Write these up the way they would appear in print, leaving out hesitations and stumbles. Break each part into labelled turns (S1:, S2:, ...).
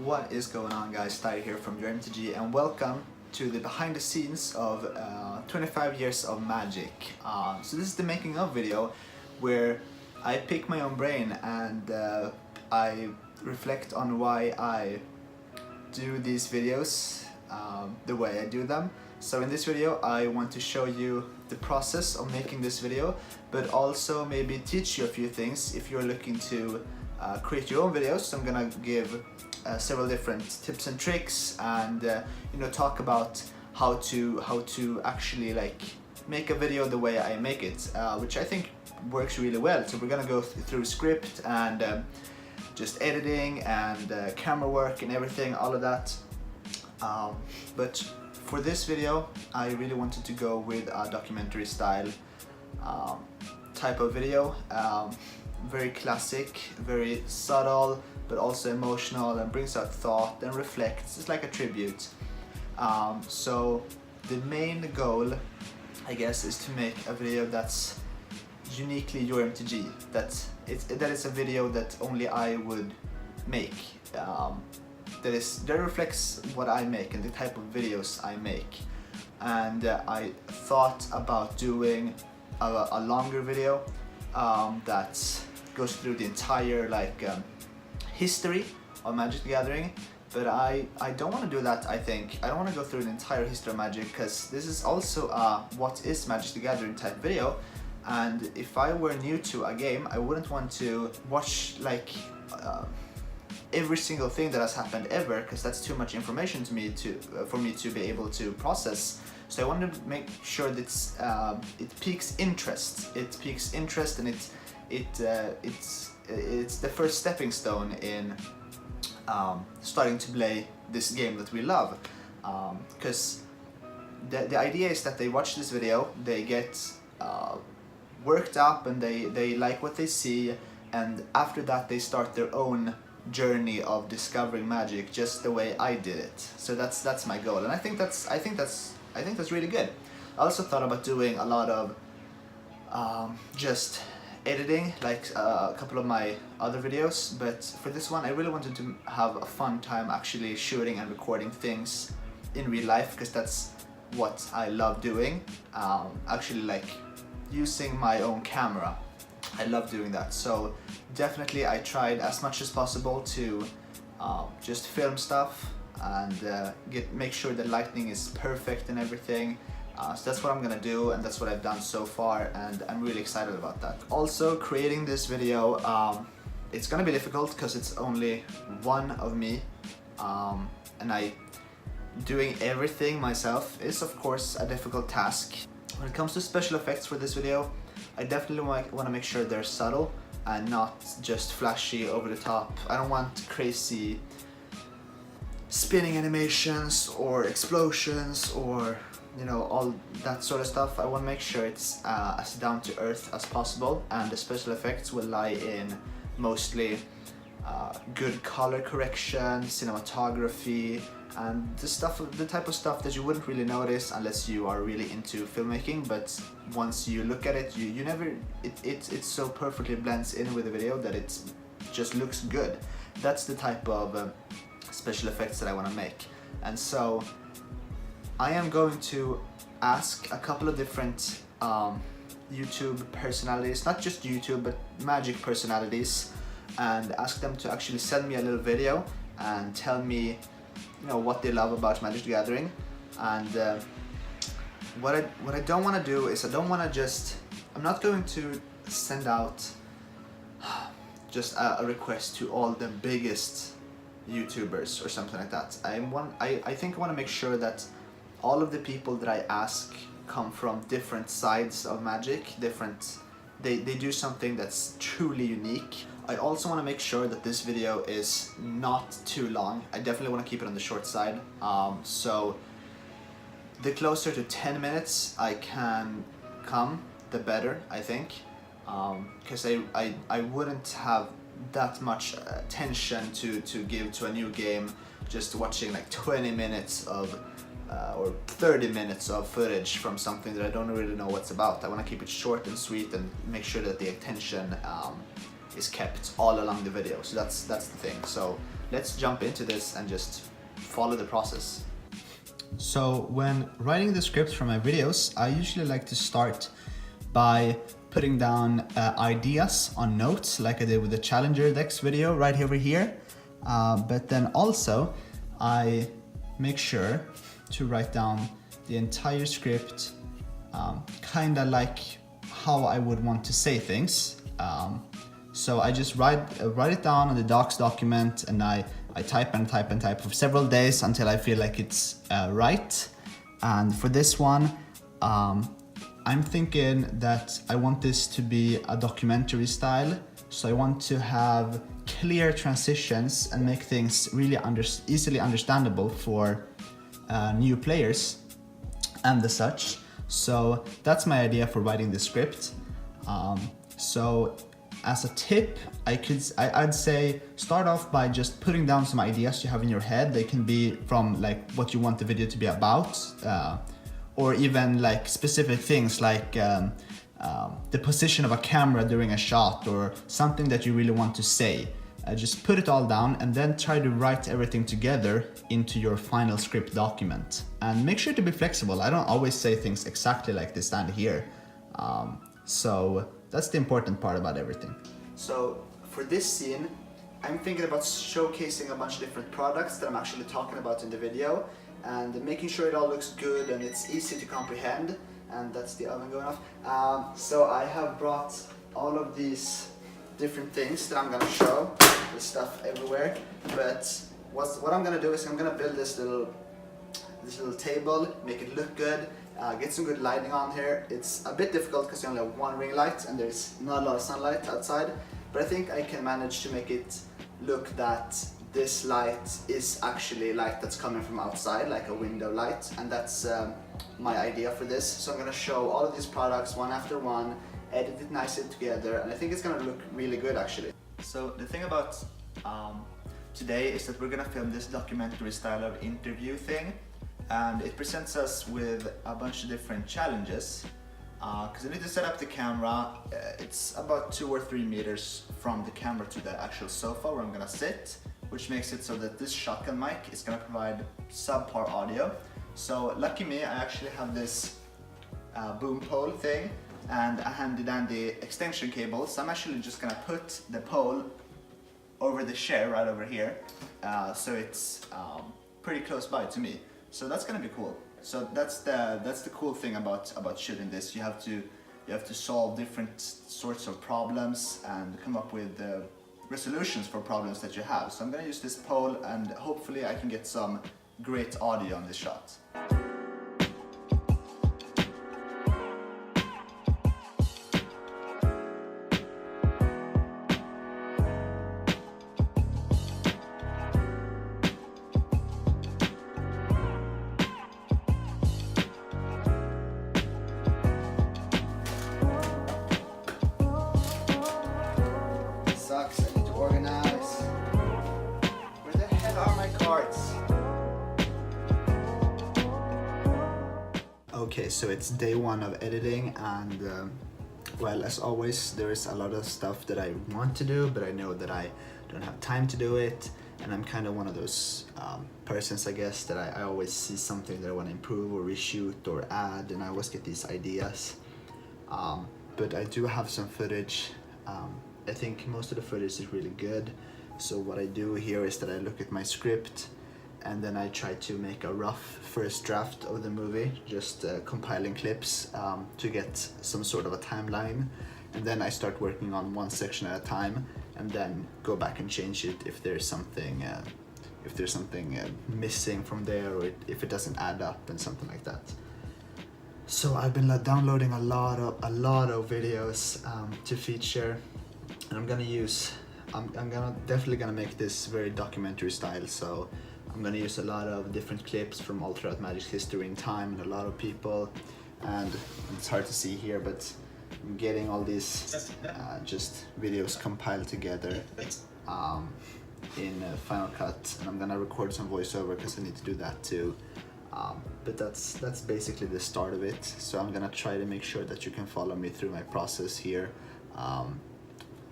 S1: What is going on, guys? Ty here from YoreMTG, and welcome to the behind the scenes of 25 years of Magic. So this is the making of video where I pick my own brain and I reflect on why I do these videos the way I do them. So in this video I want to show you the process of making this video, but also maybe teach you a few things if you're looking to create your own videos. So I'm gonna give several different tips and tricks, and talk about how to actually make a video the way I make it, which I think works really well. So we're gonna go through script and just editing and camera work and everything, all of that. But for this video I really wanted to go with a documentary style type of video. Very classic, very subtle, but also emotional, and brings out thought and reflects. It's like a tribute. So the main goal, I guess, is to make a video that's uniquely YoreMTG. That is a video that only I would make. That reflects what I make and the type of videos I make. And I thought about doing a longer video that goes through the entire history of Magic the Gathering, but I don't want to do that. I don't want to go through the entire history of Magic, because this is also a what is Magic the Gathering type video, and if I were new to a game I wouldn't want to watch every single thing that has happened ever, because that's too much information to me for me to be able to process. So I wanted to make sure that it piques interest. It piques interest, and it's the first stepping stone in starting to play this game that we love. Because the idea is that they watch this video, they get worked up, and they like what they see, and after that they start their own journey of discovering Magic just the way I did it. So that's my goal, and I think that's really good. I also thought about doing a lot of just editing, like a couple of my other videos, but for this one I really wanted to have a fun time actually shooting and recording things in real life, because that's what I love doing. Actually using my own camera, I love doing that. So definitely I tried as much as possible to just film stuff and make sure the lighting is perfect and everything. So that's what I'm gonna do, and that's what I've done so far, and I'm really excited about that. Also, creating this video, it's gonna be difficult because it's only one of me, and doing everything myself is of course a difficult task. When it comes to special effects for this video, I definitely want to make sure they're subtle and not just flashy over the top. I don't want crazy spinning animations or explosions or all that sort of stuff. I want to make sure it's as down to earth as possible, and the special effects will lie in mostly good color correction, cinematography, and the type of stuff that you wouldn't really notice unless you are really into filmmaking, but once you look at it, it so perfectly blends in with the video that it just looks good. That's the type of special effects that I want to make. And so I am going to ask a couple of different YouTube personalities, not just YouTube but Magic personalities, and ask them to actually send me a little video and tell me what they love about Magic the Gathering. And what I don't want to do is I'm not going to send out just a request to all the biggest YouTubers or something like that. I think I want to make sure that all of the people that I ask come from different sides of Magic, they do something that's truly unique. I also want to make sure that this video is not too long. I definitely want to keep it on the short side. So the closer to 10 minutes I can come, the better, I think. Because I wouldn't have that much attention to give to a new game just watching 20 minutes of or 30 minutes of footage from something that I don't really know what's about. I want to keep it short and sweet and make sure that the attention is kept all along the video. So that's the thing. So let's jump into this and just follow the process. So when writing the script for my videos, I usually like to start by putting down ideas on notes like I did with the Challenger Decks video right over here. But then also I make sure to write down the entire script kinda like how I would want to say things. So I just write it down on the docs document, and I type and type and type for several days until I feel like it's right. And for this one, I'm thinking that I want this to be a documentary style. So I want to have clear transitions and make things really easily understandable for new players and the such. So that's my idea for writing the script. So as a tip, I'd say start off by just putting down some ideas you have in your head. They can be from like what you want the video to be about, or even like specific things like the position of a camera during a shot or something that you really want to say. Just put it all down and then try to write everything together into your final script document. And make sure to be flexible. I don't always say things exactly like they stand here. So that's the important part about everything. So for this scene, I'm thinking about showcasing a bunch of different products that I'm actually talking about in the video, and making sure it all looks good and it's easy to comprehend. And that's the oven going off. So I have brought all of these different things that I'm gonna show. There's stuff everywhere, but what I'm gonna do is I'm gonna build this little table, make it look good, get some good lighting on here. It's a bit difficult because you only have one ring light and there's not a lot of sunlight outside, but I think I can manage to make it look that this light is actually light that's coming from outside, like a window light, and that's my idea for this. So I'm gonna show all of these products one after one, edit it nicely together, and I think it's gonna look really good actually. So the thing about today is that we're gonna film this documentary style of interview thing, and it presents us with a bunch of different challenges. Because I need to set up the camera. It's about 2 or 3 meters from the camera to the actual sofa where I'm gonna sit, which makes it so that this shotgun mic is gonna provide subpar audio. So lucky me, I actually have this boom pole thing and a handy dandy extension cable. So I'm actually just gonna put the pole over the chair right over here, so it's pretty close by to me. So that's gonna be cool. So that's the cool thing about shooting this. You have to solve different sorts of problems and come up with resolutions for problems that you have. So I'm gonna use this pole, and hopefully I can get some great audio on this shot. Sucks, I need to organize. Where the hell are my cards? Okay, so it's day one of editing, and well, as always, there is a lot of stuff that I want to do, but I know that I don't have time to do it, and I'm kind of one of those persons, I guess, that I always see something that I want to improve or reshoot or add, and I always get these ideas. But I do have some footage. I think most of the footage is really good. So what I do here is that I look at my script, and then I try to make a rough first draft of the movie, just compiling clips to get some sort of a timeline, and then I start working on one section at a time, and then go back and change it if there's something missing from there, or if it doesn't add up and something like that. So I've been downloading a lot of videos to feature, and I'm definitely gonna make this very documentary style. So I'm gonna use a lot of different clips from all throughout Magic's history and time, and a lot of people. And it's hard to see here, but I'm getting all these just videos compiled together in Final Cut, and I'm gonna record some voiceover because I need to do that too. But that's basically the start of it. So I'm gonna try to make sure that you can follow me through my process here,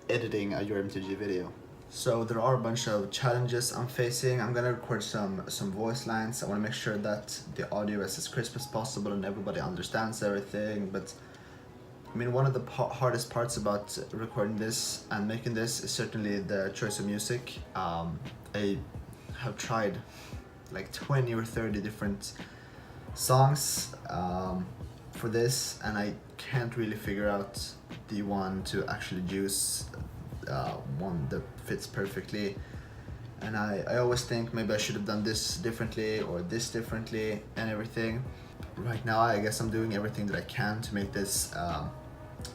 S1: editing a YoreMTG video. So there are a bunch of challenges I'm facing. I'm gonna record some voice lines. I wanna make sure that the audio is as crisp as possible and everybody understands everything. But I mean, one of the hardest parts about recording this and making this is certainly the choice of music. I have tried like 20 or 30 different songs for this, and I can't really figure out the one to actually use, one that fits perfectly. And I always think maybe I should have done this differently or this differently and everything. Right now I guess I'm doing everything that I can to make this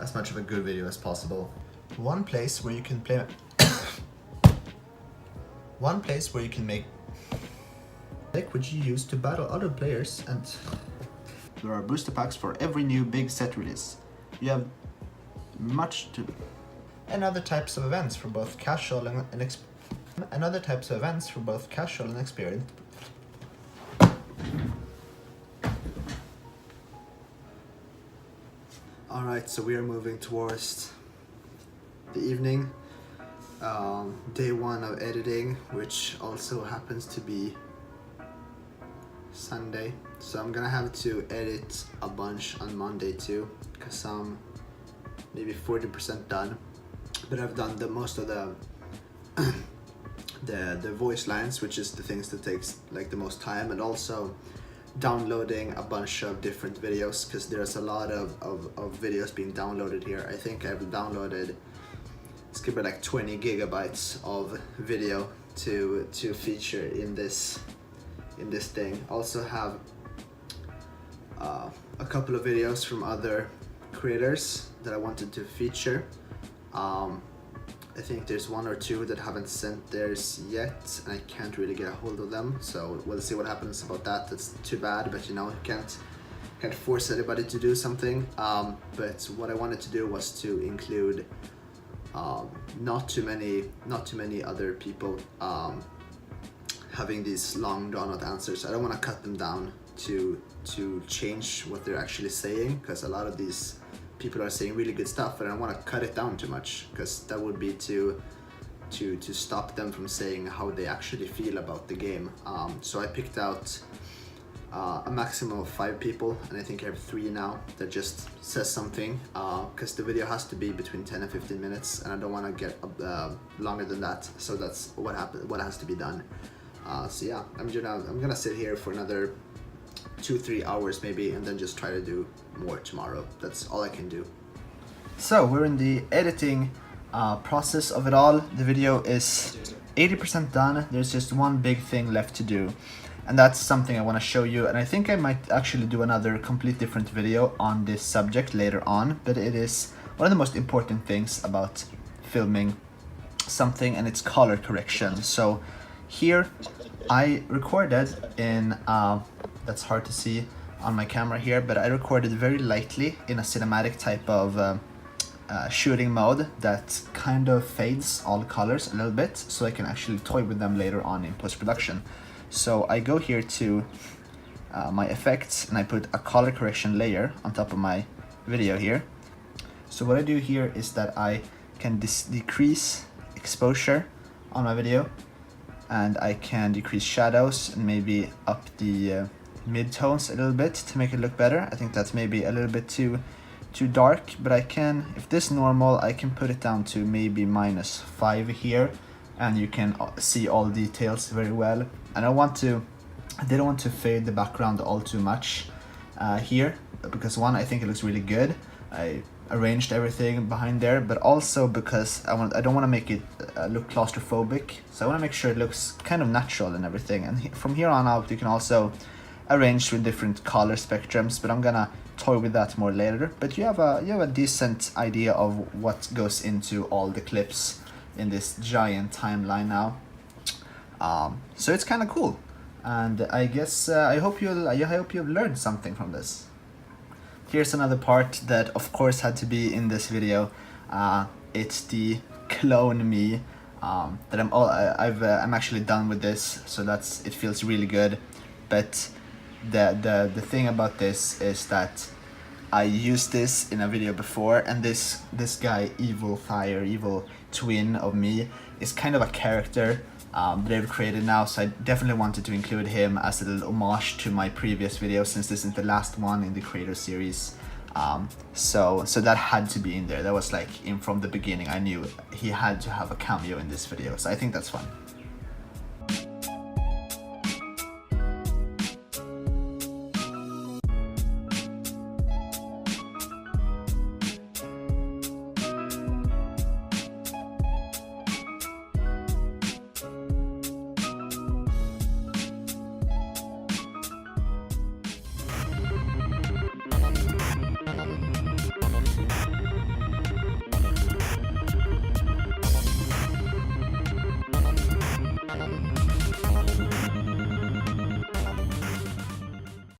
S1: as much of a good video as possible. One place where you can play one place where you can make deck which you use to battle other players, and there are booster packs for every new big set release. You have much to and other types of events for both casual and experienced. Alright, so we are moving towards the evening, day one of editing, which also happens to be Sunday. So I'm gonna have to edit a bunch on Monday too, because I'm maybe 40% done. But I've done the most of the the voice lines, which is the things that takes like the most time, and also downloading a bunch of different videos, because there's a lot of videos being downloaded here. I think I've downloaded, it's gonna be like 20 gigabytes of video to feature in this thing. Also have a couple of videos from other creators that I wanted to feature. I think there's one or two that haven't sent theirs yet, and I can't really get a hold of them, so we'll see what happens about that. That's too bad, but you know, you can't force anybody to do something. But what I wanted to do was to include not too many other people having these long drawn out answers. I don't want to cut them down to change what they're actually saying, because a lot of these people are saying really good stuff, and I don't want to cut it down too much, because that would be to stop them from saying how they actually feel about the game. So I picked out a maximum of 5 people, and I think I have 3 now that just says something, because the video has to be between 10 and 15 minutes, and I don't want to get longer than that. So that's what has to be done. So yeah, I'm gonna sit here for another 2-3 hours maybe, and then just try to do more tomorrow. That's all I can do. So we're in the editing process of it all. The video is 80% done. There's just one big thing left to do, and that's something I want to show you, and I think I might actually do another complete different video on this subject later on, but it is one of the most important things about filming something, and it's color correction. So here I recorded in that's hard to see on my camera here, but I recorded very lightly in a cinematic type of shooting mode that kind of fades all colors a little bit, so I can actually toy with them later on in post-production. So I go here to my effects, and I put a color correction layer on top of my video here. So what I do here is that I can decrease exposure on my video, and I can decrease shadows and maybe up the mid-tones a little bit to make it look better. I think that's maybe a little bit too dark, but I can, if this is normal, I can put it down to maybe -5 here, and you can see all details very well. And I didn't want to fade the background all too much here, because one, I think it looks really good. I arranged everything behind there, but also because I don't want to make it look claustrophobic, so I want to make sure it looks kind of natural and everything. And from here on out, you can also arrange with different color spectrums, but I'm gonna toy with that more later. But you have a decent idea of what goes into all the clips in this giant timeline now. So it's kind of cool, and I guess I hope you've learned something from this. Here's another part that of course had to be in this video. It's the clone me that I'm actually done with this, so it feels really good. But the thing about this is that I used this in a video before, and this guy, evil twin of me, is kind of a character that they've created now, so I definitely wanted to include him as a little homage to my previous video, since this is the last one in the creator series. So that had to be in there. That was like in from the beginning. I knew he had to have a cameo in this video, so I think that's fun.